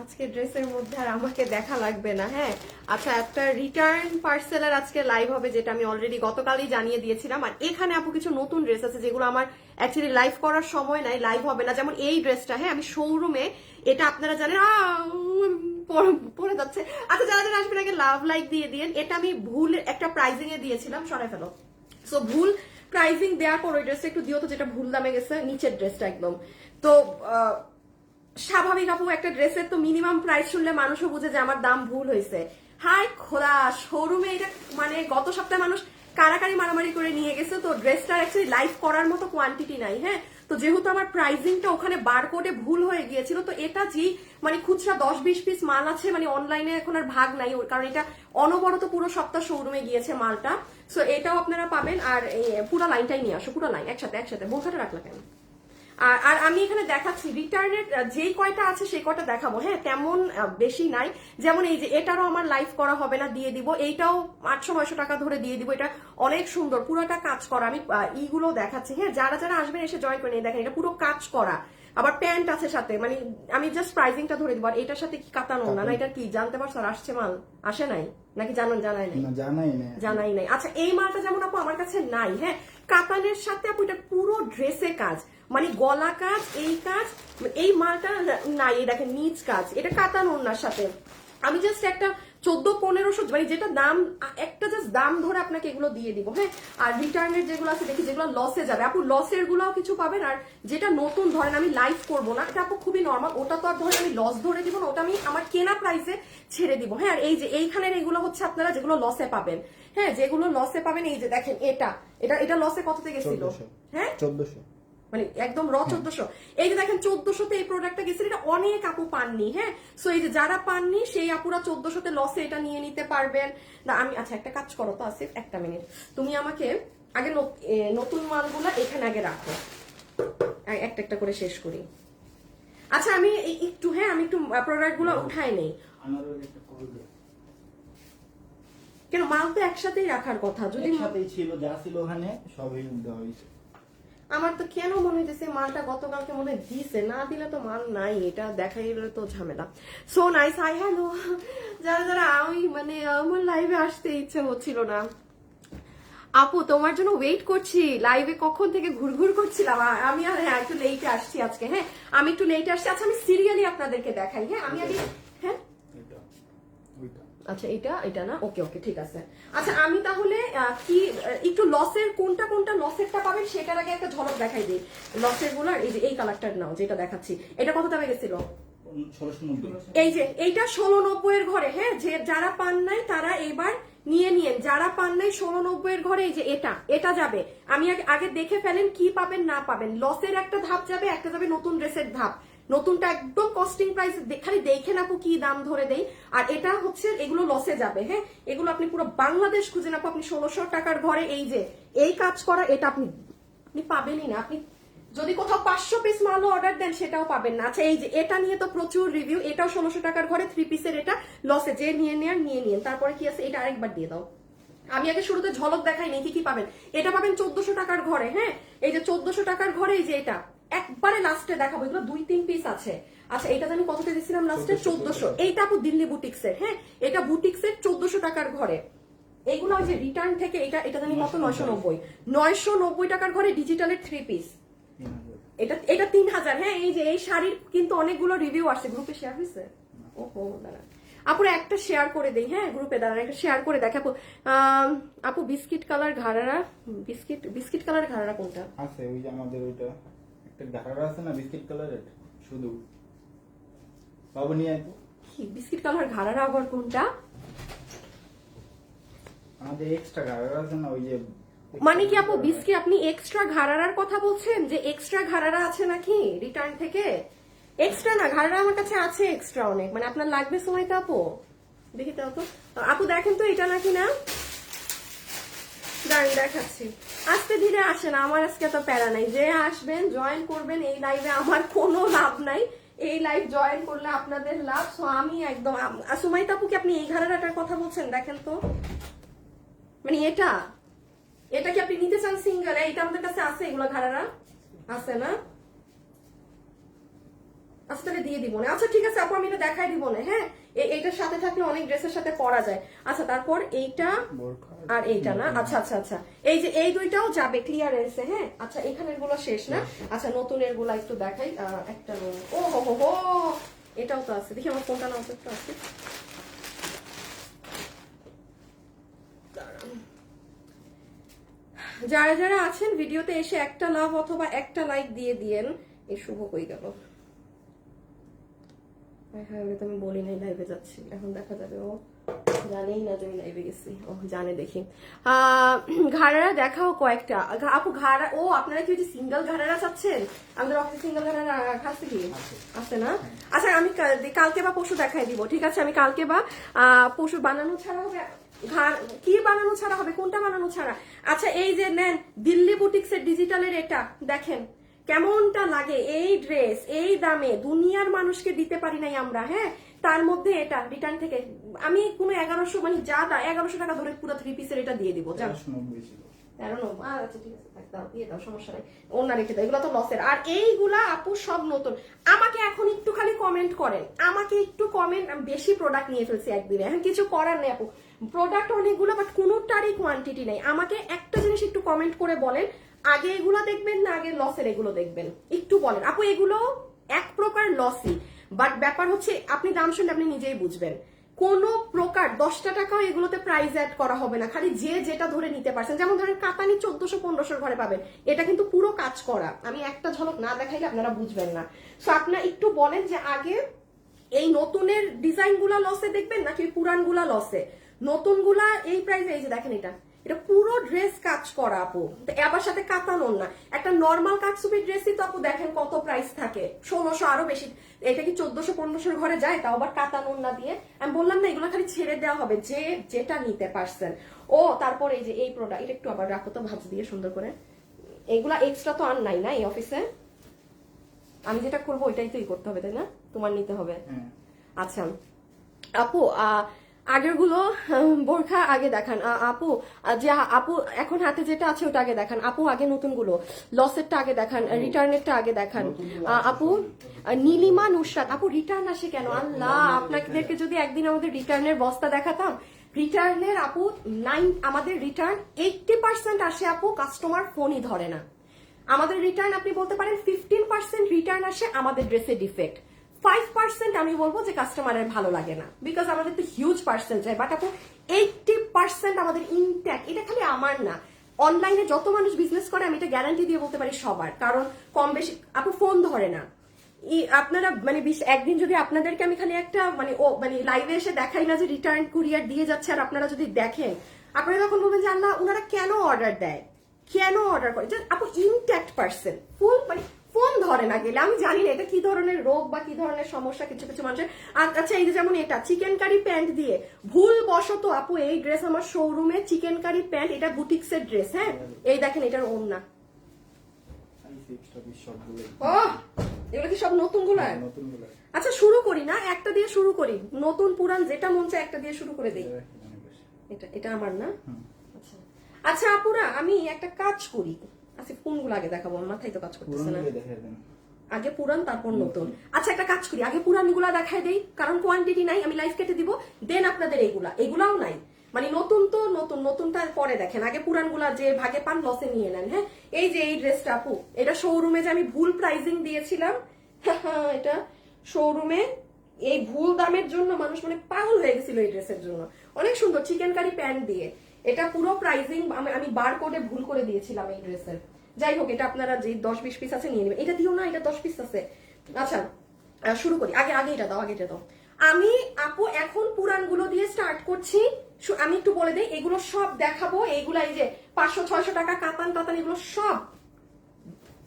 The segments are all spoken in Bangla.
আজকে ড্রেসের মধ্যে আর আমাকে দেখা লাগবে না। হ্যাঁ, আচ্ছা, একটা রিটার্ন পার্সেলের আজকে লাইভ হবে, যেটা আমি অলরেডি গতকালই জানিয়ে দিয়েছিলাম। আর এখানে আপু কিছু নতুন ড্রেস আছে যেগুলো আমার অ্যাকচুয়ালি লাইভ করার সময় নাই, লাইভ হবে না। যেমন এই ড্রেসটা, হ্যাঁ, আমি শোরুমে, এটা আপনারা জানেন, পরে যাচ্ছে। আচ্ছা, যারা যারা আসবেন আগে লাভ লাইক দিয়ে দিন। এটা আমি ভুল একটা প্রাইজিং এ দিয়েছিলাম, সরাই ফেলো। সো ভুল প্রাইজিং দেওয়ার পর ওই ড্রেসটা একটু দিও তো, যেটা ভুল দামে গেছে, নিচের ড্রেসটা একদম। তো স্বাভাবিক আপু, একটা ড্রেসের তো মিনিমাম প্রাইস শুনলে মানুষও বুঝে যে আমার দাম ভুল হয়েছে। হাই খোদা, শোরুমে এটা মানে গত সপ্তাহে মানুষ কারাকারি মারামারি করে নিয়ে গেছে। তো ড্রেসটা অ্যাকচুয়ালি লাইভ করার মতো কোয়ান্টিটি নাই। হ্যাঁ, তো যেহেতু আমার প্রাইসিংটা ওখানে বারকোডে ভুল হয়ে গিয়েছিল, তো এটা যে মানে খুচরা 10-20 পিস মাল আছে, মানে অনলাইনে এখন আর ভাগ নাই, কারণ এটা অনবরত পুরো সপ্তাহ শোরুমে গিয়েছে মালটা। সো এটাও আপনারা পাবেন। আর পুরো লাইনটাই নিয়ে আসো, পুরো লাইন একসাথে একসাথে বোঝাটা রাখলা কেন? আর আমি এখানে দেখাচ্ছি রিটার্নের যেই কয়টা আছে সেই কয়টা দেখাবো। হ্যাঁ, তেমন বেশি নাই। যেমন এই যে এটারও আমার লাইভ করা হবে না, দিয়ে দিব। এইটাও 800-900 টাকা ধরে দিয়ে দিব। এটা অনেক সুন্দর, পুরোটা কাজ করা। আমি ইগুলো দেখাচ্ছি। হ্যাঁ, যারা যারা আসবেন এসে জয়েন করে নিয়ে দেখেন, এটা পুরো কাজ করা। আবার প্যান্ট আছে সাথে, মানে আমি জাস্ট প্রাইসিংটা ধরে দিব। আর এটার সাথে কি কাতানো না, এটা কি জানতে পারছো? আর আসছে মাল, আসে নাই নাকি? জানাই নাই, জানাই নাই। আচ্ছা, এই মালটা যেমন আপু আমার কাছে নাই। হ্যাঁ, কাতানের সাথে আপু এটা পুরো ড্রেসে কাজ, মানে গলা কাজ, এই কাজ, এই মালটা নাই। এই দেখেন নিচ কাজ, এটা কাতান ওড়নার সাথে। আমি জাস্ট একটা 1400-1500, মানে যেটা দাম, একটা জাস্ট দাম ধরে আপনাকে এগুলো দিয়ে দিব। হ্যাঁ, আর রিটার্নের যেগুলো আছে দেখি, যেগুলো লসে যাবে আপু, লসের গুলাও কিছু পাবেন। আর যেটা নতুন ধরেন আমি লাইভ করবো না, এটা আপু খুবই নর্মাল, ওটা তো আর ধরেন আমি লস ধরে দিব না, ওটা আমি আমার কেনা প্রাইসে ছেড়ে দিব। হ্যাঁ, আর এই যে এইখানের এগুলো হচ্ছে আপনারা যেগুলো লসে পাবেন। হ্যাঁ, যেগুলো লসে পাবেন, এই যে দেখেন, এটা এটা এটা লসে কত থেকে গেছিল? হ্যাঁ, 1400, মানে একদম 1400। এই যে দেখেন 1400-তে এই প্রোডাক্টটা গেছিল, এটা অনেক আপু পাননি। হ্যাঁ, সো এই যে যারা পাননি সেই আপুরা 1400-তে লসে এটা নিয়ে নিতে পারবেন। না আমি, আচ্ছা একটা কাজ করো তো আসিফ, একটা মিনিট, তুমি আমাকে আগে নতুন মালগুলো এখানে আগে রাখো, একটা একটা করে শেষ করি। আচ্ছা আমি একটু, হ্যাঁ, আমি একটু প্রোডাক্ট গুলো উঠাই নেই। কেন, মাল তো একসাথেই রাখার কথা। যদি একসাথেই ছিল, যা ছিল ওখানে সবই দেওয়া হয়েছে। আমার তো কেন মনে হইতেছে মালটা গতকালকে মনে হয় দিছে, না দিলে তো মাল নাই, এটা দেখাই গেলে তো ঝামেলা। সো নাইস, হাই হ্যালো যারা যারা, আমি মানে আমার লাইভে আসতে ইচ্ছে হচ্ছিল না আপু, তোমার জন্য ওয়েট করছি। লাইভে কখন থেকে ঘুরঘুর করছিলাম। আমি আর হ্যাঁ একটু লেটে আসছি আজকে। হ্যাঁ, আমি একটু লেটে আসছি। আচ্ছা, আমি সিরিয়ালি আপনাদেরকে দেখাই। হ্যাঁ, আমি আগে, হ্যাঁ, আচ্ছা এটা এটা না, ওকে ওকে ঠিক আছে। আচ্ছা আমি তাহলে কি একটু লসের কোনটা কোনটা লসেরটা পাবেন সেটার আগে একটা ঝলক দেখাই দিই। লসের গুলো, এই যে এই কালারটার নাও যেটা দেখাচ্ছি, এটা কত দামে গেছিল? 1690। এই যে এইটা 1690 এর ঘরে। হ্যাঁ, যে যারা পান নাই তারা এবার নিয়ে নিয়েন, যারা পান নাই 1690 এর ঘরে। এই যে এটা এটা যাবে, আমি আগে দেখে ফেলেন কি পাবেন না পাবেন। লসের একটা ধাপ যাবে, একটা যাবে নতুন ড্রেসের ধাপ। নতুনটা একদম কস্টিং প্রাইস, খালি দেখে আপু কি দাম ধরে দেই। আর এটা হচ্ছে এগুলো লসে যাবে। হ্যাঁ, এগুলো আপনি পুরো বাংলাদেশ খুঁজে আপু, আপনি 1600 টাকার ঘরে এই যে এই কাজ করা, এটা আপনি পাবেনই না। আপনি যদি কোথাও 500 পিস মালও অর্ডার দেন সেটাও পাবেন না। আচ্ছা এই যে এটা নিয়ে তো প্রচুর রিভিউ, এটাও 1600 টাকার ঘরে 3 পিসের, এটা লসে, যে নিয়ে নেন নিয়ে নিন। তারপরে কি আছে, এটা আরেকবার দিয়ে দাও। আমি আগে শুরুতে ঝলক দেখাই নেই কি কি পাবেন। এটা পাবেন 1400 টাকার ঘরে। হ্যাঁ, এই যে 1400 টাকার ঘরে, এই যে এটা একবারে লাস্টে দেখাবো, এগুলো 2-3 পিস আছে। আচ্ছা এটা জানি কততে দিছিলাম লাস্টে, 1400। এইটা আপু দিল্লি বুটিক্সের। হ্যাঁ, এটা বুটিক্সের 1400 টাকার ঘরে। এইগুলো ওই যে রিটার্ন থেকে, এটা এটা জানি কত, 990 টাকার ঘরে ডিজিটালের 3 পিস। এটা এটা 3000। হ্যাঁ, এই যে এই শাড়ির কিন্তু অনেকগুলো রিভিউ আসছে, গ্রুপে শেয়ার হয়েছে। ওহো দাঁড়া আপুরা, একটা শেয়ার করে দেই। হ্যাঁ, গ্রুপে দাঁড়ান, একটা শেয়ার করে দেখ আপু। আপু বিস্কিট কালার ঘাড়ারা, বিস্কিট কালার ঘাড়ারা কোনটা আছে? ওই যে আমাদের ওইটা একটা ঘাড়া আছে না বিস্কিট কালারের, শুধু বাবু নিয়ে আইতো। কি বিস্কিট কালার ঘাড়ারা আবার কোনটা? আমাদের এক্সট্রা ঘাড়া আছে না, ওই যে মানে কি আপু বিস্কিট, আপনি এক্সট্রা ঘাড়ারার কথা বলছেন? যে এক্সট্রা ঘাড়ারা আছে নাকি রিটার্ন থেকে? এক্সট্রা না, ঘাড়ারা আমার কাছে আছে এক্সট্রা অনেক, মানে আপনার লাগবে সময় তো আপু, দেখি তো আপু। আপু দেখেন তো এটা নাকি না, দাঁড়িয়ে দেখাচ্ছি। আস্তে ধীরে আসেন, আমার আজকে তো প্যারা নাই। যে আসবেন জয়েন করবেন এই লাইভে, আমার কোনো লাভ নাই। এই লাইভ জয়েন করলে আপনাদের লাভ। সো আমি একদম, সুমাইতা আপু কি আপনি এই ঘাড়াটার কথা বলছেন? দেখেন তো, মানে এটা এটা কি আপনি নিতে চান সিঙ্গেল? এইটা আমাদের কাছে আছে, এগুলো ঘাড়ারা আছে না? আচ্ছা তাহলে দিয়ে দিব না। আচ্ছা ঠিক আছে আপু, আমি এটা দেখাই দিব না। হ্যাঁ, এইটার সাথে থাকলে অনেক ড্রেসের সাথে পরা যায়। আচ্ছা তারপর এইটা আর এইটা না? আচ্ছা আচ্ছা আচ্ছা, এই যে এই দুইটাও যাবে ক্লিয়ারেন্সে। হ্যাঁ আচ্ছা, এখানের গুলো শেষ না? আচ্ছা নতুনের গুলা একটু দেখাই। একটা ও হো হো হো, এটাও তো আছে। দেখি আমার ফোনটা নাও তো, একটু আছে। যারা যারা আছেন ভিডিওতে এসে একটা লাভ অথবা একটা লাইক দিয়ে দিয়েন। এই শুভ কই গেল? হ্যাঁ ওটা তো আমি বলি নাই লাইভে যাচ্ছি, এখন দেখা যাবে ও জানেই না যে আমি লাইভে গেছি। ও জানে দেখি। ঘাড়ারা দেখাও কয়েকটা আপু। ঘাড়া, ও আপনারা কি সিঙ্গেল ঘাড়ারা চাচ্ছেন? আমাদের অফিসে সিঙ্গেল ঘাড়ারা আছে কি? আছে না? আচ্ছা আমি কালকে বা পরশু দেখাই দিব। ঠিক আছে, আমি কালকে বা পরশু। বানানো ছাড়া হবে? কি বানানো ছাড়া হবে? কোনটা বানানো ছাড়া? আচ্ছা এই যে নেন দিল্লি বুটিক্সের ডিজিটালের, এটা দেখেন কেমনটা লাগে। এই ড্রেস এই দামে দুনিয়ার মানুষকে দিতে পারি নাই আমরা। হ্যাঁ, তার মধ্যে এটা রিটার্ন থেকে আমি কোনো 1100, মানে যা 1100 টাকা ধরে পুরো 3 পিসের এটা দিয়ে দিব। 1390 ছিল। 1390। আচ্ছা ঠিক আছে, দাও দিয়ে দাও, সমস্যা নাই। ওনা রেখে দাও, এগুলো তো লসের। আর এইগুলা আপু সব নতুন। আমাকে এখন একটু খালি কমেন্ট করেন, আমাকে একটু কমেন্ট। আমি বেশি প্রোডাক্ট নিয়ে ফেলছি একদিনে, এখন কিছু করার নেই আপু। প্রোডাক্ট অনেকগুলো, বাট কোনোটারই কোয়ান্টিটি নেই। আমাকে একটা জিনিস একটু কমেন্ট করে বলেন, আগে এগুলো দেখবেন না আগে লসের এগুলো দেখবেন? একটু বলেন আপু। এগুলো এক প্রকার লসই, বাট ব্যাপার হচ্ছে আপনি দাম শুনলে আপনি নিজেই বুঝবেন। কোন প্রকার 10টা টাকাও এগুলোতে প্রাইস অ্যাড করা হবে না, খালি যে যেটা ধরে নিতে পারছেন। যেমন ধরেন কাতানি 1400-1500 ঘরে পাবেন, এটা কিন্তু পুরো কাজ করা। আমি একটা ঝলক না দেখাইলে আপনারা বুঝবেন না। সো আপনারা একটু বলেন যে আগে এই নতুনের ডিজাইন গুলা লসে দেখবেন নাকি পুরান গুলা লসে? নতুন গুলা এই প্রাইসে, এই যে দেখেন এটা পুরো ড্রেস কাজ করা আপু, আবার সাথে কাতানোর না। একটা নর্মাল কাটসুপির ড্রেসই তো আপু দেখেন কত প্রাইস থাকে, 1600 আরো বেশি। এটা কি 1400-1500 ঘরে যায়? তাও আবার কাতানোর না দিয়ে। আমি বললাম না এগুলো খালি ছেড়ে দেওয়া হবে যে যেটা নিতে পারছেন। ও তারপর এই যে এই প্রোডাক্ট, এটা একটু আবার রাখো তো ভাঁজ দিয়ে সুন্দর করে। এইগুলা এক্সট্রা তো আর নাই না এই অফিসে? আমি যেটা করবো ওইটাই তো করতে হবে, তাই না? তোমার নিতে হবে। আচ্ছা আপু, আগের গুলো বোরখা আগে দেখান আপু। যে আপু এখন হাতে যেটা আছে ওটা আগে দেখান আপু। আগে নতুন গুলো লসেরটা আগে দেখান, রিটার্নেরটা আগে দেখান আপু। নীলিমা নুসরাত আপু, রিটার্ন আসে কেন? আল্লাহ, আপনাদেরকে যদি একদিন আমাদের রিটার্নের বস্তা দেখাতাম। রিটার্নের আপু আমাদের রিটার্ন 80% আসে আপু, কাস্টমার ফোনই ধরে না। আমাদের রিটার্ন আপনি বলতে পারেন 15% রিটার্ন আসে আমাদের ড্রেসে ডিফেক্ট। 5% আমি বলবো যে কাস্টমারের ভালো লাগে না, বিকজ আমাদের তো হিউজ পার্সেল যায়। বাট আপু 80% আমাদের ইনট্যাক্ট। এটা খালি আমার না, অনলাইনে যত মানুষ বিজনেস করে আমি এটা গ্যারান্টি দিয়ে বলতে পারি সবার। কারণ কম বেশি আপু ফোন ধরে না। আপনারা মানে একদিন যদি আপনাদেরকে আমি খালি একটা মানে লাইভে এসে দেখাই না যে রিটার্ন কুরিয়ার দিয়ে যাচ্ছে, আর আপনারা যদি দেখেন, আপনারা তখন বলবেন যে আল্লাহ ওনারা কেন অর্ডার দেয়, কেন অর্ডার করে। আপু ইনট্যাক্ট পার্সেল ফুল, মানে ফোন ধরে না গেলে। আমি জানি না এটা কি ধরনের রোগ বা কি ধরনের সমস্যা কিছু কিছু মানুষের। আচ্ছা এই যে যেমন এটা চিকেন কারি প্যান্ট দিয়ে ভুল বশত আপু, এই ড্রেস আমার শোরুমে চিকেন কারি প্যান্ট, এটা বুটিক্সের ড্রেস। হ্যাঁ এই দেখেন এটার ওড়না। এগুলো কি সব নতুন গুলো? আচ্ছা শুরু করি না, একটা দিয়ে শুরু করি। নতুন পুরান যেটা মন চায় একটা দিয়ে শুরু করে দিই। এটা আমার না? আচ্ছা আচ্ছা আপুরা, আমি একটা কাজ করি। আচ্ছা কোনগুলো আগে দেখাবো? আমার মাথায় তো কাজ করতেছে না। আগে পুরান তারপর নতুন। আচ্ছা একটা কাজ করি, আগে পুরান গুলা দেখাই দেই, কারণ কোয়ান্টিটি নাই, আমি লাইভ কেটে দিব। দেন আপনাদের এগুলাও নাই, মানে নতুন তো নতুনটা পরে দেখেন। আগে পুরান গুলা যে ভাগে পান লসে নিয়ে নেন। হ্যাঁ এই যে এই ড্রেসটা আপু, এটা শোরুমে যে আমি ভুল প্রাইসিং দিয়েছিলাম, এটা শোরুমে এই ভুল দামের জন্য মানুষ মানে পাগল হয়ে গেছিল এই ড্রেসের জন্য। অনেক সুন্দর চিকেন কারি প্যান্ট দিয়ে, এটা পুরো প্রাইসিং আমি বার কোডে ভুল করে দিয়েছিলাম এই ড্রেসের। যাই হোক, এটা আপনারা যে 10-20 পিস আছে নিয়ে নেবেন। এটা দিও না, এটা 10 পিস আছে। আচ্ছা শুরু করি, আগে এটা দাও, আগে এটা দাও। আমি আপু এখন পুরান গুলো দিয়ে স্টার্ট করছি। আমি একটু বলে দিই, এগুলো সব দেখাবো। এইগুলা এই যে 500-600 টাকা কাতান এগুলো সব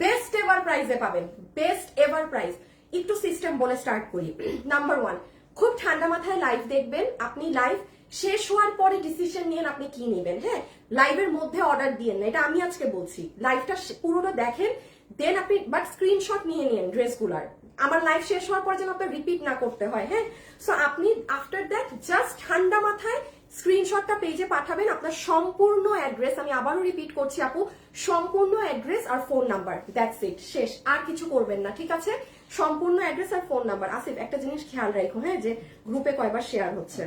বেস্ট এভার প্রাইসে পাবেন, বেস্ট এভার প্রাইস। একটু সিস্টেম বলে স্টার্ট করি। নাম্বার 1, খুব ঠান্ডা মাথায় লাইভ দেখবেন। আপনি লাইভ শেষ হওয়ার পরে ডিসিশন নিয়েন আপনি কি নেবেন। হ্যাঁ লাইভের মধ্যে অর্ডার দিয়েন না, এটা আমি আজকে বলছি। লাইভটা পুরোটা দেখেন, দেন আপনি বাট স্ক্রিনশট নিয়ে নিন ড্রেসগুলার। আমার লাইভ শেষ হওয়ার পর যেন আপনার রিপিট না করতে হয়। হ্যাঁ সো আপনি আফটার দ্যাট জাস্ট ঠান্ডা মাথায় স্ক্রিনশটটা পেজে পাঠাবেন, আপনার সম্পূর্ণ অ্যাড্রেস। আমি আবারও রিপিট করছি আপু, সম্পূর্ণ অ্যাড্রেস আর ফোন নাম্বার, দ্যাটস ইট, শেষ। আর কিছু করবেন না, ঠিক আছে? সম্পূর্ণ অ্যাড্রেস আর ফোন নাম্বার। আসিফ একটা জিনিস খেয়াল রাখো, হ্যাঁ, যে গ্রুপে কয়বার শেয়ার হচ্ছে।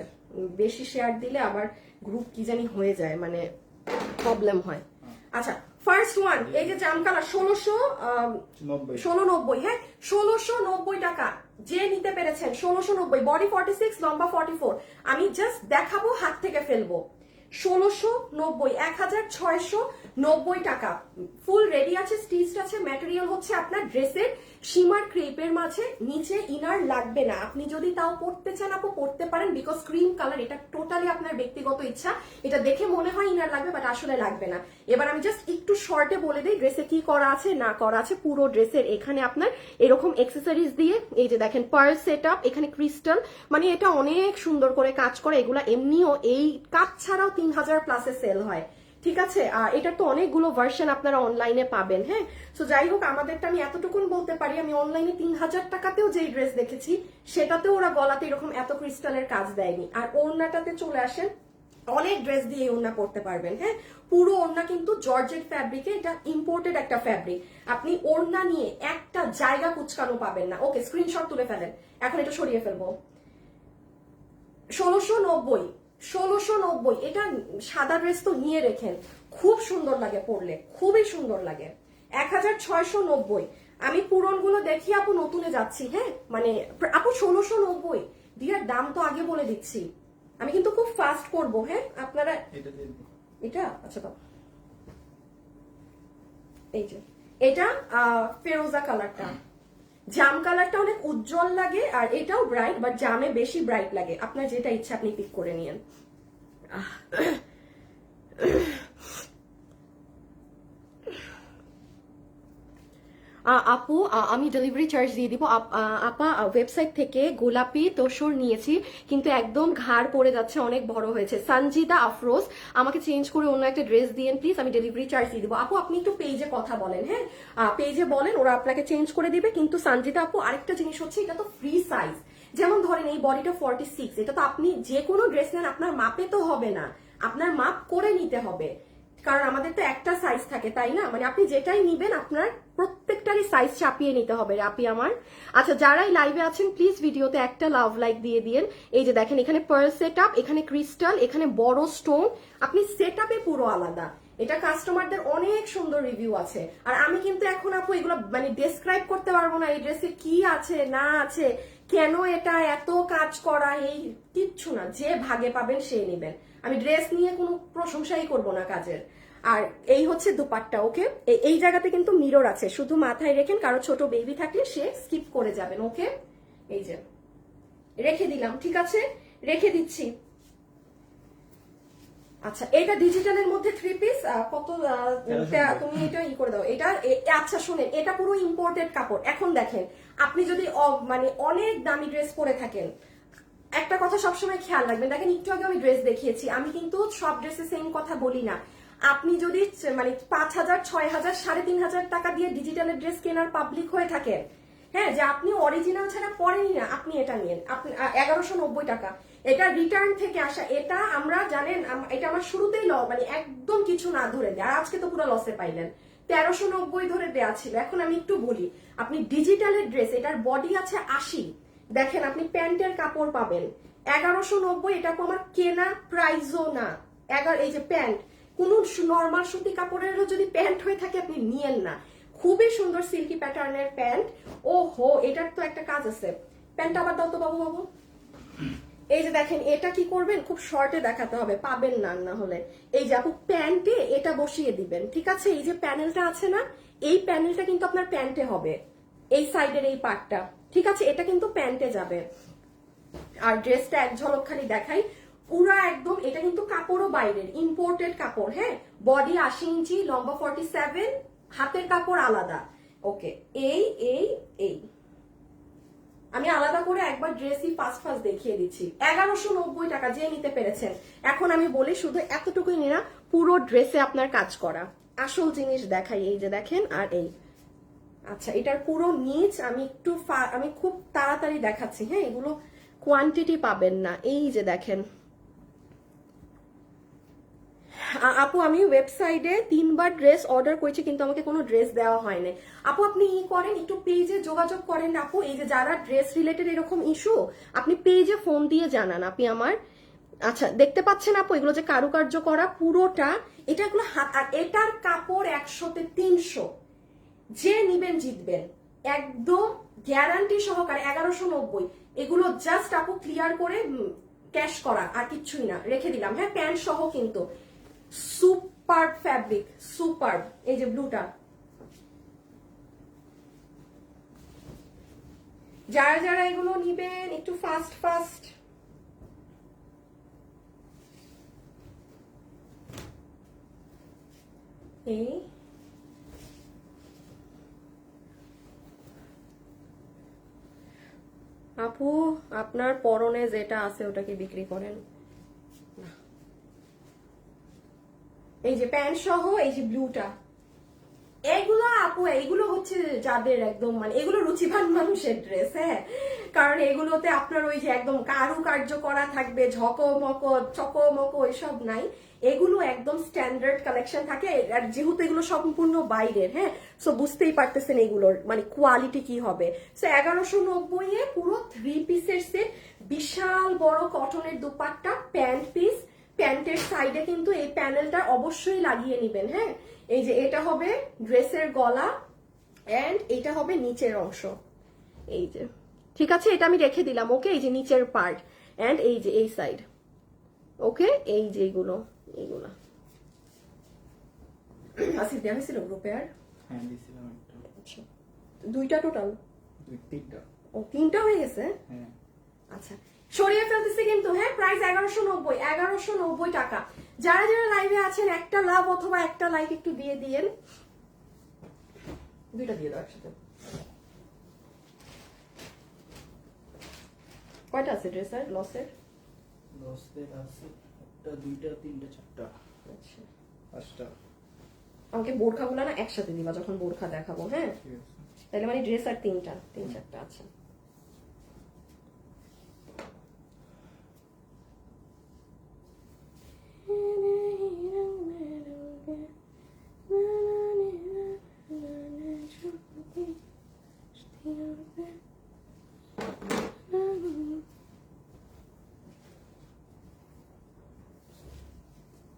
বেশি শেয়ার দিলে আবার গ্রুপ কি জানি হয়ে যায়, মানে প্রবলেম হয়। আচ্ছা, ফার্স্ট ওয়ান, এই যে জাম কালার 1690, হ্যাঁ 1690 টাকা। যে নিতে পেরেছেন 1690, বডি 46, লম্বা 44। আমি জাস্ট দেখাবো, হাত থেকে ফেলবো। 1690, 1690 টাকা। ফুল রেডি আছে, স্টিচড আছে। ম্যাটেরিয়াল হচ্ছে আপনার ড্রেসের শিমার ক্রেপের মাঝে, নিচে ইনার লাগবে না। আপনি যদি তাও পড়তে চান আপু পড়তে পারেন, বিকজ ক্রিম কালার, এটা টোটালি আপনার ব্যক্তিগত ইচ্ছা। এটা দেখে মনে হয় ইনার লাগবে, বাট আসলে লাগবে না। এবার আমি জাস্ট একটু শর্টে বলে দিই ড্রেসে কি করা আছে না করা আছে। পুরো ড্রেসের এখানে আপনার এরকম এক্সেসরিজ দিয়ে, এই যে দেখেন পার্ল সেট আপ, এখানে ক্রিস্টাল, মানে এটা অনেক সুন্দর করে কাজ করে। এগুলা এমনিও এই কাজ ছাড়াও 3000 প্লাসে সেল হয়, ঠিক আছে। আর এটার তো অনেকগুলো ভার্সন আপনারা অনলাইনে পাবেন, হ্যাঁ। সো যাই হোক, আমাদেরটা আমি এতটুকুন বলতে পারি, আমি অনলাইনে 3000 টাকাতেও যেই ড্রেস দেখেছি সেটাতেও ওরা গলাতে এরকম এত ক্রিস্টালের কাজ দেয়নি। আর ওড়নাটাতে চলে আসেন, অনেক ড্রেস দিয়ে ওড়না পরতে পারবেন, হ্যাঁ। পুরো ওড়না কিন্তু জর্জেট ফ্যাব্রিকে, এটা ইম্পোর্টেড একটা ফ্যাব্রিক। আপনি ওড়না নিয়ে একটা জায়গা কুচকানো পাবেন না। ওকে, স্ক্রিনশট তুলে ফেলেন, এখন এটা সরিয়ে ফেলবো। 1690, এটা সাদা ড্রেস তো নিয়ে রেখেন, খুব সুন্দর লাগে পরলে, খুবই সুন্দর লাগে। 1690, আমি পুরনগুলো দেখি আপু, নতুনে যাচ্ছি, হ্যাঁ। মানে আপু 1690 ডিয়ার, দাম তো আগে বলে দিচ্ছি। আমি কিন্তু খুব ফাস্ট করবো, হ্যাঁ। আপনারা এটা আচ্ছা তো, এই যে এটা ফেরোজা কালারটা, জাম কালারটা অনেক উজ্জ্বল লাগে, আর এটাও ব্রাইট, বাট জামে বেশি ব্রাইট লাগে। আপনার যেটা ইচ্ছা আপনি পিক করে নিয়েন। আপু আমি ডেলিভারি চার্জ দিয়ে দিব। আপা ওয়েবসাইট থেকে গোলাপি তোষর নিয়েছি, কিন্তু একদম ঘাড় পড়ে যাচ্ছে, অনেক বড় হয়েছে। সঞ্জিদা আফরোজ, আমাকে চেঞ্জ করে অন্য একটা ড্রেস দিয়েন প্লিজ, আমি ডেলিভারি চার্জ দিয়ে দিব। আপু আপনি একটু পেজে কথা বলেন, হ্যাঁ, পেজে বলেন, ওরা আপনাকে চেঞ্জ করে দিবে। কিন্তু সঞ্জিদা আপু, আরেকটা জিনিস হচ্ছে, এটা তো ফ্রি সাইজ। যেমন ধরেন এই বডিটা 46, এটা তো আপনি যে কোনো ড্রেস নেন আপনার মাপে তো হবে না, আপনার মাপ করে নিতে হবে, কারণ আমাদের তো একটা সাইজ থাকে, তাই না। মানে আপনি যেটাই নিবেন আপনার প্রত্যেকটারই সাইজ চাপিয়ে নিতে হবে আপি আমার। আচ্ছা, যারাই লাইভে আছেন প্লিজ ভিডিওতে একটা লাভ লাইক দিয়ে দিন। এই যে দেখেন, এখানে পার্ল সেট আপ, এখানে ক্রিস্টাল, এখানে বড় স্টোন, আপনি সেট আপে পুরো আলাদা। এটা কাস্টমারদের অনেক সুন্দর রিভিউ আছে। আর আমি কিন্তু এখন আপু এগুলো মানে ডেসক্রাইব করতে পারবো না, এই ড্রেসে কি আছে না আছে, কেন এটা এত কাজ করা, এই কিচ্ছু না। যে ভাগে পাবেন সে নেবেন। আমি ড্রেস নিয়ে কোনো প্রশংসাই করব না কাজের। আর এই হচ্ছে দুপাট্টা, ওকে। এই জায়গাতে কিন্তু মিরর আছে, শুধু মাথায় রেখেন, কারো ছোট বেবি থাকলে সে স্কিপ করে যাবেন, ওকে। এই যে রেখে দিলাম, ঠিক আছে, রেখে দিচ্ছি। আচ্ছা, এটা ডিজিটালের মধ্যে 3 পিস, কত তুমি এটা ই করে দাও এটা। আচ্ছা শুনেন, এটা পুরো ইম্পোর্টেড কাপড়। এখন দেখেন, আপনি যদি মানে অনেক দামি ড্রেস পরে থাকেন, একটা কথা সবসময় খেয়াল রাখবেন। দেখেন, একটু আগে আমি ড্রেস দেখিয়েছি, আমি কিন্তু সব ড্রেসে সেম কথা বলি না। আপনি যদি মানে 5000, 6000, 3500 টাকা দিয়ে ডিজিটালের ড্রেস কেনার পাবলিক হয়ে থাকেন, হ্যাঁ, যে আপনি অরিজিনাল ছাড়া পরেনই না, আপনি এটা নিন। আপনি 1190 টাকা, এটা রিটার্ন থেকে আসা। এটা আমরা জানেন, এটা আমার শুরুতেই মানে একদম কিছু না ধরে দেয়, আর আজকে তো পুরো লসে পাইলেন। 1390 ধরে দেয়া ছিল। এখন আমি একটু বলি, আপনি ডিজিটালের ড্রেস, এটার বডি আছে 80, দেখেন আপনি প্যান্টের কাপড় পাবেন 1190, এটা আমার কেনা প্রাইসও না। এই যে প্যান্ট, কোন নর্মাল সুতি কাপড়েরও যদি প্যান্ট হয়ে থাকে আপনি নিয়েন না। খুবই সুন্দর সিল্কি প্যাটার্নের প্যান্ট। ও হো, এটার তো একটা কাজ আছে। প্যান্টটা আবার দাও তো বাবু বাবু। এই যে দেখেন, এটা কি করবেন, খুব শর্টে দেখাতে হবে, পাবেন না না হলে। এই যে আপু প্যান্টে এটা বসিয়ে দিবেন, ঠিক আছে। এই যে প্যানেলটা আছে না, এই প্যানেলটা কিন্তু আপনার প্যান্টে হবে, এই সাইডের এই পার্টটা, ঠিক আছে। এটা কিন্তু প্যান্টে যাবে। আর ড্রেসটা এক ঝলক খালি দেখাই, পুরা একদম, এটা কিন্তু কাপড়ও বাইরের, ইম্পোর্টেড কাপড়, হ্যাঁ। বডি 80 ইঞ্চি, লম্বা 47, হাতের কাপড় আলাদা, ওকে। এই এই এই আমি আলাদা করে একবার ড্রেসই ফার্স্ট দেখিয়ে দিচ্ছি। 1190 টাকা, যে নিতে পেরেছেন। এখন আমি বলি, শুধু এতটুকুই নিনা, পুরো ড্রেসে আপনার কাজ করা। আসল জিনিস দেখাই, এই যে দেখেন, আর এই আচ্ছা, এটার পুরো নিচ আমি খুব তাড়াতাড়ি দেখাচ্ছি, হ্যাঁ, এগুলো কোয়ান্টিটি পাবেন না। এই যে দেখেন, আপু আমি ওয়েবসাইটে 3বার ড্রেস অর্ডার করেছি কিন্তু আমাকে কোনো ড্রেস দেওয়া হয়নি। আপু আপনি করেন একটু পেজে যোগাযোগ করেন আপু, এই যে যারা ড্রেস রিলেটেড এরকম ইস্যু আপনি পেজে ফোন দিয়ে জানান আপনি আমার। আচ্ছা দেখতে পাচ্ছেন আপু এগুলো যে কারুকার্য করা পুরোটা, এটা এগুলো হাত, আর এটার কাপড় 100-তে 300, যে নিবেন জিতবেন একদম গ্যারান্টি সহকারে। 1190 এগুলো জাস্ট আপু ক্লিয়ার করে ক্যাশ করা, আর কিচ্ছুই না, রেখে দিলাম। হ্যাঁ প্যান্ট সহ কিন্তু সুপার ফ্যাব্রিক, সুপার। এই যে ব্লুটা, যারা যারা এগুলো নিবেন একটু ফাস্ট ফাস্ট। এই আপু আপনার পরনে যেটা আছে ওটাকে বিক্রি করেন না। এই যে প্যান্ট সহ এই যে ব্লুটা, এগুলো আপু এইগুলো হচ্ছে যাদের একদম মানে এগুলো রুচিবান মানুষের ড্রেস। হ্যাঁ কারণ এগুলোতে আপনার ওই যে একদম কারুকার্য করা থাকবে, ঝকমকো চকমকো এসব নাই, এগুলো একদম স্ট্যান্ডার্ড কালেকশন থাকে। আর যেহেতু এগুলো সম্পূর্ণ বাইরের, হ্যাঁ সো বুঝতেই পারতেছেন এগুলোর মানে কোয়ালিটি কি হবে। সো 1190 পুরো 3 পিসের সেট, বিশাল বড় কটনের দুপাট্টা, প্যান্ট পিস, প্যান্টের সাইডে কিন্তু এই প্যানেলটা অবশ্যই লাগিয়ে নেবেন। হ্যাঁ এই যে এটা হবে ড্রেসের গলা এন্ড এটা হবে নিচের অংশ, এই যে ঠিক আছে, এটা আমি রেখে দিলাম। ওকে এই যে নিচের পার্ট এন্ড এই যে এই সাইড। ওকে এই যে এইগুলো এইগুলা আসিফ দেওয়া হয়েছিল গ্রুপে? আর হ্যাঁ দিছিলাম একটা। আচ্ছা দুইটা টোটাল? তিনটা। ও 3টা হয়ে গেছে। হ্যাঁ আচ্ছা সরিয়ে ফেলতেছি কিন্তু। হ্যাঁ প্রাইস 1190 টাকা। যারা যারা লাইভে আছেন একটা লাভ অথবা একটা লাইক একটু দিয়ে দিয়েন, দুইটা দিয়ে দাও একসাথে। কয়টা আছে ড্রেসার লসের? লসের আছে একটা, দুইটা, তিনটা, চারটা, আচ্ছা 5টা। আমাকে বোরখাগুলো না একসাথে দিবা যখন বোরখা দেখাবো। হ্যাঁ ঠিক আছে। তাহলে মানে ড্রেস আর 3টা 3-4টা। আচ্ছা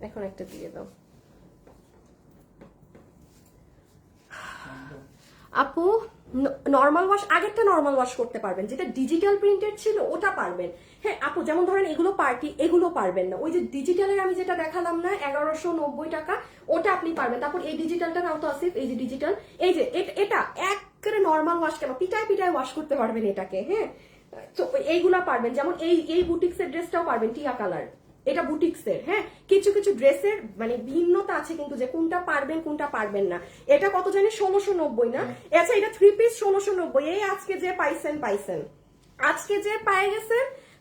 এখন একটা দিয়ে দাও আপু। নর্মাল ওয়াশ, আগেরটা নর্মাল ওয়াশ করতে পারবেন, যেটা ডিজিটাল প্রিন্টেড ছিল ওটা পারবেন। হ্যাঁ আপু যেমন ধরেন এগুলো পার্টি, এগুলো পারবেন না। ওই যে ডিজিটালের আমি যেটা দেখালাম না 1190 টাকা, ওটা আপনি পারবেন। তারপর এই ডিজিটালটা নাও তো আসিফ, এই যে ডিজিটাল, এই যে এটা একেবারে নর্মাল ওয়াশ, কেন পিটায় পিটায় ওয়াশ করতে পারবেন এটাকে। হ্যাঁ তো এইগুলা পারবেন, যেমন এই বুটিক্সের ড্রেসটাও পারবেন, টিয়া কালার, এটা বুটিক্সের। হ্যাঁ কিছু কিছু ড্রেসের মানে ভিন্নতা আছে কিন্তু, যে কোনটা পারবেন কোনটা পারবেন না। এটা কত জানি 1690 না? আচ্ছা এটা 3 পিস 1690। এই আজকে যে পাইছেন পাইছেন, আজকে যে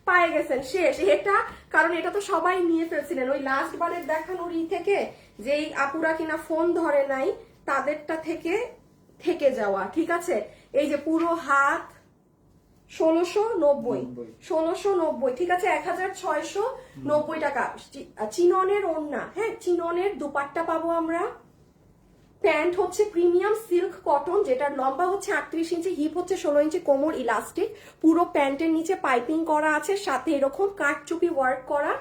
পায়ে গেছেন শেষ এটা। কারণ এটা তো সবাই নিয়ে ফেলছিলেন ওই লাস্ট বারের দেখানোর থেকে, যেই আপুরা কিনা ফোন ধরে নাই তাদেরটা থেকে যাওয়া। ঠিক আছে এই যে পুরো হাত 1690 ঠিক আছে, 1690 টাকা। চিননের ওড়না, হ্যাঁ চিননের দুপাট্টা পাবো আমরা। প্যান্ট হচ্ছে প্রিমিয়াম সিল্ক কটন, যেটার লম্বা হচ্ছে 38 ইঞ্চি, হিপ হচ্ছে 16 ইঞ্চি, কোমর ইলাস্টিক, পুরো প্যান্টের নিচে পাইপিং করা আছে, সাথে এরকম কাঠচুপি ওয়ার্ক করা।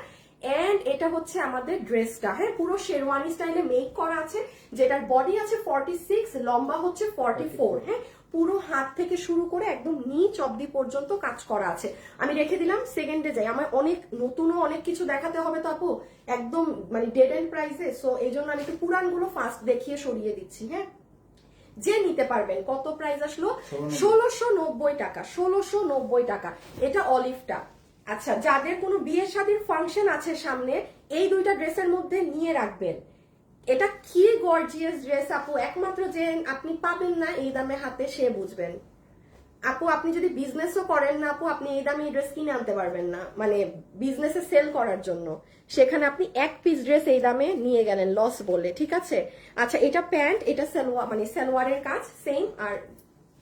এন্ড এটা হচ্ছে আমাদের ড্রেসটা। হ্যাঁ পুরো শেরওয়ানি স্টাইলে মেক করা আছে, যেটার বডি আছে 46, লম্বা হচ্ছে 44। হ্যাঁ পুরো হাত থেকে শুরু করে একদম নিচ অব্দি পর্যন্ত কাজ করা আছে। আমি রেখে দিলাম, সেকেন্ডে যাই, আমার অনেক নতুনও অনেক কিছু দেখাতে হবে তো আপু, একদম মানে ডেড এন্ড প্রাইসে। সো এই জন্য আমি একটু পুরানগুলো ফার্স্ট দেখিয়ে সরিয়ে দিচ্ছি। হ্যাঁ যে নিতে পারবেন। কত প্রাইস আসলো? 1690 টাকা, 1690 টাকা। এটা অলিভটা। আচ্ছা যাদের কোনো বিয়ে শাদীর ফাংশন আছে সামনে, এই দুইটা ড্রেসের মধ্যে নিয়ে রাখবেন। এটা কি গর্জিয়াস ড্রেস আপু, একমাত্র যে আপনি পাবেন না এই দামে হাতে সে বুঝবেন। আপু আপনি যদি বিজনেসও করেন না আপু, আপনি এই দামে এই ড্রেস কিনে আনতে পারবেন না, মানে বিজনেসে সেল করার জন্য। সেখানে আপনি এক পিস ড্রেস এই দামে নিয়ে গেলেন লস বলে। ঠিক আছে আচ্ছা এটা প্যান্ট, এটা সালোয়ার, মানে সালোয়ারের কাজ সেম। আর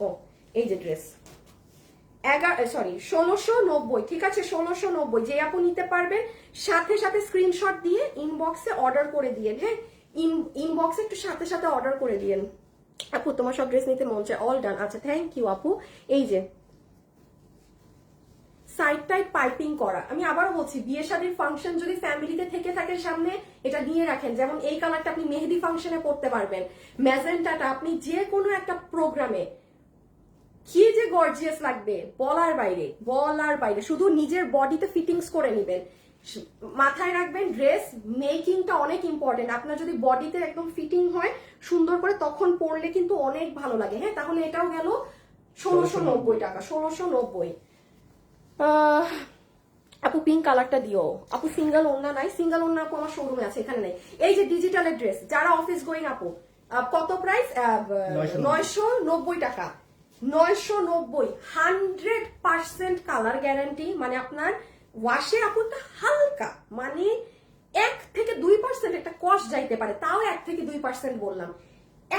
ও এই যে ড্রেস, 1690, ঠিক আছে 1690। যে আপু নিতে পারবেন সাথে সাথে স্ক্রিনশট দিয়ে ইনবক্সে অর্ডার করে দিয়েন, হ্যাঁ ইনবক্সে একটু সাথে সাথে অর্ডার করে দিয়েন। আপু তোমার সব ড্রেস নিতে মন চায়, অল ডান। আচ্ছা থ্যাংক ইউ আপু। এই যে সাইড টাইড পাইপিং করা, আমি আবারও বলছি বিয়ে শাদীর ফাংশন যদি ফ্যামিলিতে থেকে থাকে সামনে, এটা নিয়ে রাখেন। যেমন এই কালারটা আপনি মেহেদি ফাংশনে পড়তে পারবেন, ম্যাজেন্টাটা আপনি যে কোনো একটা প্রোগ্রামে কি যে গর্জিয়াস লাগবে বলার বাইরে, বলার বাইরে। শুধু নিজের বডিতে ফিটিংস করে নেবেন, মাথায় রাখবেন ড্রেস মেকিংটা অনেক ইম্পর্টেন্ট। আপনার যদি বডিতে একদম ফিটিং হয় সুন্দর করে, তখন পরলে কিন্তু অনেক ভালো লাগে। হ্যাঁ তাহলে এটাও গেল 1690 টাকা, 1690। আপু পিঙ্ক কালারটা দিও। আপু সিঙ্গেল ওড়না নাই, সিঙ্গেল ওড়না আপু আমার শোরুমে আছে, এখানে নেই। এই যে ডিজিটালের ড্রেস, যারা অফিস গোয়িং আপু, কত প্রাইস? 990 টাকা, 990। 100% কালার গ্যারান্টি, মানে আপনার ওয়াশে আপু হালকা মানে 1 থেকে 2% একটা কস্ট যাইতে পারে, তাও 1 থেকে 2% বললাম,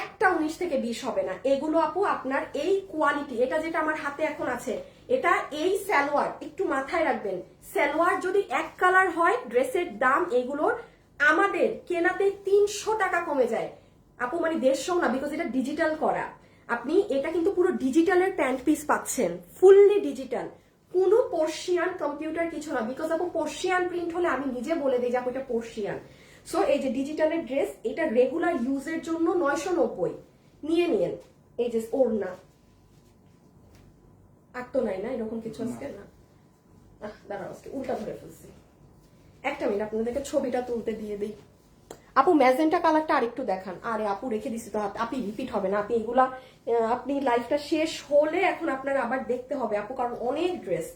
একটা 19 থেকে 20 হবে না। এগুলো আপু আপনার এই কোয়ালিটি, এটা যেটা আমার হাতে এখন আছে, এটা এই সালোয়ার একটু মাথায় রাখবেন, সালোয়ার যদি এক কালার হয় ড্রেসের দাম এগুলোর আমাদের কেনাতে 300 টাকা কমে যায় আপু, মানে 150 না, বিকজ এটা ডিজিটাল করা। আপনি এটা কিন্তু পুরো ডিজিটালের প্যান্ট পিস পাচ্ছেন, ফুললি ডিজিটাল, কোনো পর্শিয়ান কম্পিউটার কিছু না, বিকজ আপু পর্শিয়ান প্রিন্ট হলে আমি নিজে বলে দিই যে আপু এটা পর্শিয়ান। সো এই যে ডিজিটালের ড্রেস, এটা রেগুলার ইউজের জন্য 990 নিয়ে নিন। এই যে ওড়না আর তো নাই না এরকম কিছু আজকে না, দাঁড়াও আজকে উল্টা ধরে ফেলছি। একটা মিনিট আপনাদেরকে ছবিটা তুলতে দিয়ে দিই। আপু ম্যাজেন্টা কালারটা আরেকটু দেখান। আরে আপু রেখে দিছি তো, আপনি রিপিট হবে না, আপনি এগুলা আপনি লাইফটা শেষ হলে এখন আপনার আবার দেখতে হবে আপু, কারণ অনেক ড্রেস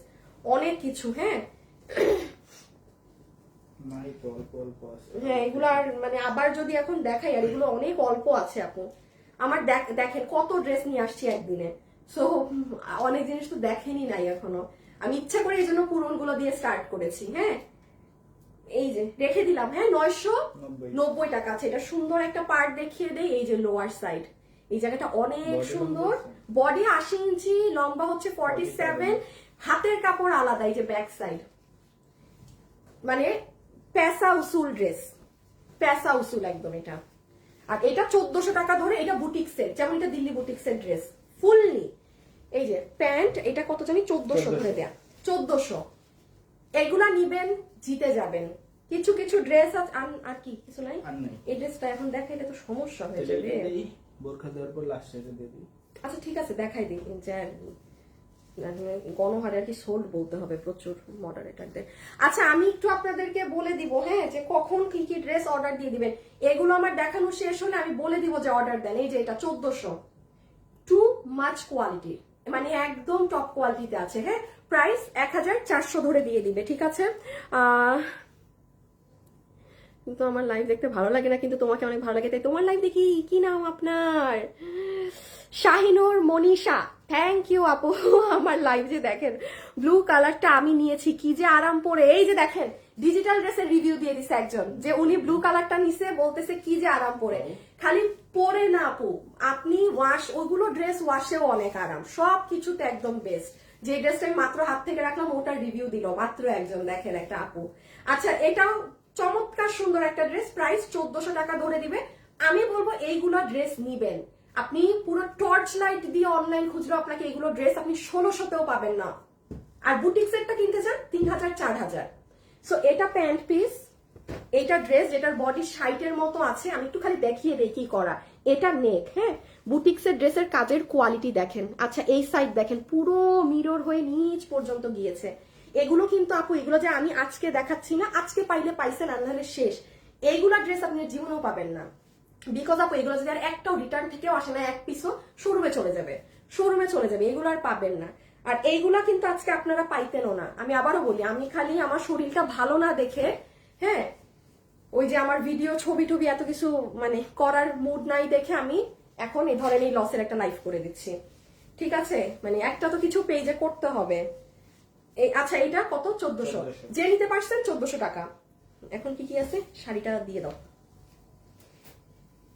অনেক কিছু। হ্যাঁ হ্যাঁ এগুলো আর মানে আবার যদি এখন দেখাই, আর এগুলো অনেক অল্প আছে আপু। আমার দেখেন কত ড্রেস নিয়ে আসছি একদিনে, সো অনেক জিনিস তো দেখেনি নাই এখনো। আমি ইচ্ছা করে এই জন্য পুরনগুলো দিয়ে স্টার্ট করেছি। হ্যাঁ এই যে রেখে দিলাম, হ্যাঁ 990 টাকা আছে। এটা সুন্দর একটা পার্ট দেখিয়ে দেই, এই যে লোয়ার সাইড, এই জায়গাটা অনেক সুন্দর। বডি 80 ইঞ্চি, লম্বা হচ্ছে 47, হাতের কাপড় আলাদা, এই যে ব্যাক সাইড, মানে পেসা উসুল ড্রেস, পেসা উসুল একদম এটা। আর এটা 1400 টাকা ধরে, এটা বুটিক সেট, যেমন এটা Delhi boutique set dress fully. এই যে প্যান্ট, এটা কত জানি 1400 ধরে দেয়া, 1400। এগুলা নিবেন জিতে যাবেন। কিছু কিছু ড্রেস আছে আর কি কিছু নাই, এই ড্রেসটা এখন দেখাইলে তো সমস্যা হয়ে যাবে। বোরখা দেওয়ার পর লাস্টে দিয়ে দিই। আচ্ছা ঠিক আছে দেখাই দিই, যে গণহারে আর কি সোল্ড বলতে হবে প্রচুর মডারেটারদের। আচ্ছা আমি একটু আপনাদেরকে বলে দিব, হ্যাঁ যে কখন কি কি ড্রেস অর্ডার দিয়ে দিবেন। এগুলো আমার দেখানো শেষ হলে আমি বলে দিব যে অর্ডার দেন। এই যে এটা 1400, টু মাচ কোয়ালিটি, মানে একদম টপ কোয়ালিটিতে আছে। হ্যাঁ প্রাইস 1400 ধরে দিয়ে দিবে, ঠিক আছে। কিন্তু আমার লাইভ দেখতে ভালো লাগে না, কিন্তু তোমাকে অনেক ভালো লাগে, তাই তোমার লাইভ দেখি। কি নাম আপনার? শাহিনুর মনীষা, থ্যাংক ইউ আপু। আমার লাইভ যে দেখেন, ব্লু কালারটা আমি নিয়েছি, কি যে আরাম পরে। এই যে দেখেন ডিজিটাল ড্রেসের রিভিউ দিয়ে দিছে একজন, যে উনি ব্লু কালারটা নিছে, বলতেছে কি যে আরাম পরে। খালি পরে না আপু, আপনি ওয়াশ, ওগুলো ড্রেস ওয়াশেও অনেক আরাম, সব কিছুতে একদম বেস্ট। যে ড্রেসটা আমি মাত্র হাত থেকে রাখলাম, ওটার রিভিউ দিল মাত্র একজন, দেখেন একটা আপু। আচ্ছা এটাও চমৎকার সুন্দর একটা ড্রেস, প্রাইস 1400 টাকা ধরে দিবে। আমি বলবো এইগুলো ড্রেস নিবেন, আপনি পুরো টর্চ লাইট দিয়ে অনলাইন খুঁজলেও আপনাকে এগুলো ড্রেস আপনি 1600তেও পাবেন না। আর বুটিক সেটটা কিনতে চান 3000 4000। সো এটা প্যান্ট পিস, এটা ড্রেস যেটার বডি শাইটের মতো আছে, আমি একটু খালি দেখিয়ে দেই কি করা। এটা নেক, হ্যাঁ বুটিক্সের ড্রেসের কাজের কোয়ালিটি দেখেন। আচ্ছা এই সাইড দেখেন, পুরো মিরর হয়ে নিচ পর্যন্ত গিয়েছে। এগুলো কিন্তু আপু, এগুলো যে আমি আজকে দেখাচ্ছি না, আজকে পাইলে পাইছেন, আর নাহলে শেষ। এইগুলা ড্রেস আপনি জীবনেও পাবেন না, বিকজ আপু এগুলো যদি আর একটাও রিটার্ন থেকেও আসে না, এক পিসও শোরুমে চলে যাবে, শোরুমে চলে যাবে, এগুলো আর পাবেন না। আর এইগুলা কিন্তু আজকে আপনারা পাইতেনও না। আমি আবারও বলি, আমি খালি আমার শরীরটা ভালো না দেখে, হ্যাঁ ওই যে আমার ভিডিও ছবি টবি এত কিছু মানে করার মুড নাই দেখে আমি এখন এই ধরনের লসের একটা লাইভ করে দিচ্ছি, ঠিক আছে। মানে একটা তো কিছু পেজে করতে হবে। আচ্ছা এটা কত? 1400। যে নিতে পারছেন 1400 টাকা। এখন কি কি আছে? শাড়িটা দিয়ে দাও।